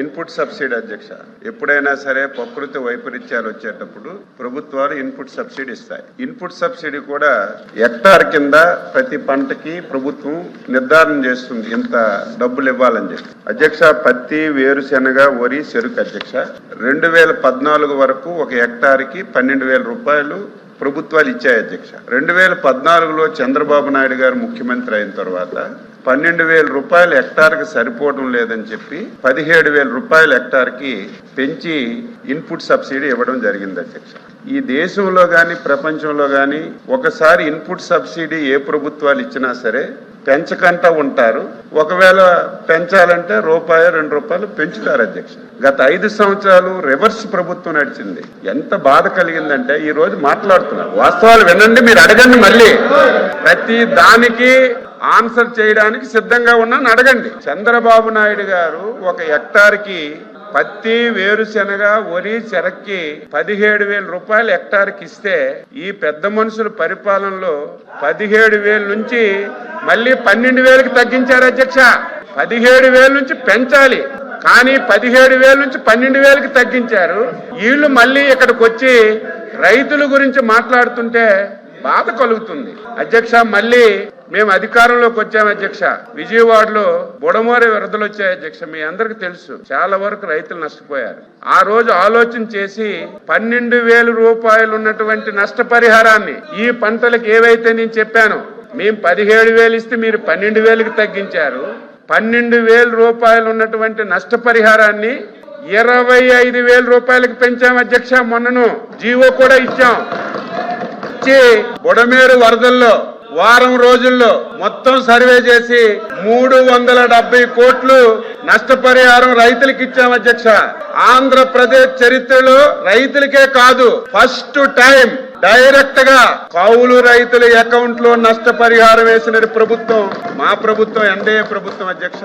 Input subsidy అధ్యక్ష, ఎప్పుడైనా సరే ప్రకృతి వైపరీత్యాలు వచ్చేటప్పుడు ప్రభుత్వాలు ఇన్పుట్ సబ్సిడీ ఇస్తాయి. ఇన్పుట్ సబ్సిడీ కూడా హెక్టార్ కింద ప్రతి పంటకి ప్రభుత్వం నిర్ధారణ చేస్తుంది ఇంత డబ్బులు ఇవ్వాలని చెప్పి. అధ్యక్ష, పత్తి, వేరుశెనగ, వరి, చెరుకు అధ్యక్ష 2014 వరకు ఒక హెక్టార్ కి 12,000 రూపాయలు ప్రభుత్వాలు ఇచ్చాయి అధ్యక్ష. 2014లో చంద్రబాబు నాయుడు గారు ముఖ్యమంత్రి అయిన తర్వాత 12,000 రూపాయలు హెక్టార్కి సరిపోవడం లేదని చెప్పి 17,000 రూపాయలు హెక్టార్కి పెంచి ఇన్పుట్ సబ్సిడీ ఇవ్వడం జరిగింది అధ్యక్ష. ఈ దేశంలో కానీ ప్రపంచంలో కానీ ఒకసారి ఇన్పుట్ సబ్సిడీ ఏ ప్రభుత్వాలు ఇచ్చినా సరే పెంచకంటా ఉంటారు. ఒకవేళ పెంచాలంటే ₹2 పెంచుతారు అధ్యక్ష. గత 5 సంవత్సరాలు రివర్స్ ప్రభుత్వం నడిచింది. ఎంత బాధ కలిగిందంటే ఈ రోజు మాట్లాడుతున్నారు, వాస్తవాలు వినండి, మీరు అడగండి, మళ్ళీ ప్రతి దానికి ఆన్సర్ చేయడానికి సిద్ధంగా ఉన్నాను, అడగండి. చంద్రబాబు నాయుడు గారు ఒక హెక్టార్కి పత్తి, వేరుశెనగ, వరి, చెరక్కి 17,000 రూపాయలు హెక్టార్కి ఇస్తే ఈ పెద్ద మనుషుల పరిపాలనలో 17,000 నుంచి మళ్ళీ 12,000కి తగ్గించారు అధ్యక్ష. 17,000 నుంచి పెంచాలి, కానీ 17,000 నుంచి 12,000కి తగ్గించారు. వీళ్ళు మళ్ళీ ఇక్కడికి వచ్చి రైతుల గురించి మాట్లాడుతుంటే బాధ కలుగుతుంది అధ్యక్ష. మళ్ళీ మేము అధికారంలోకి వచ్చాము అధ్యక్ష. విజయవాడలో బుడమోరే వరదలు వచ్చాయి అధ్యక్ష, మీ అందరికి తెలుసు. చాలా వరకు రైతులు నష్టపోయారు. ఆ రోజు ఆలోచన చేసి 12,000 రూపాయలు ఉన్నటువంటి నష్టపరిహారాన్ని ఈ పంటలకు ఏవైతే నేను చెప్పానో, మేము 17,000 ఇస్తే మీరు 12,000కి తగ్గించారు. 12,000 రూపాయలు ఉన్నటువంటి నష్టపరిహారాన్ని 25,000 రూపాయలకు పెంచాం అధ్యక్ష. మొన్నను జీవో కూడా ఇచ్చాం. బుడమేరు వరదల్లో వారం రోజుల్లో మొత్తం సర్వే చేసి 370 కోట్లు నష్టపరిహారం రైతులకు ఇచ్చాం అధ్యక్ష. ఆంధ్రప్రదేశ్ చరిత్రలో రైతులకే కాదు, ఫస్ట్ టైం డైరెక్ట్ గా కౌలు రైతుల అకౌంట్ లో నష్టపరిహారం వేసిన ప్రభుత్వం మా ప్రభుత్వం, ఎన్డీఏ ప్రభుత్వం అధ్యక్ష.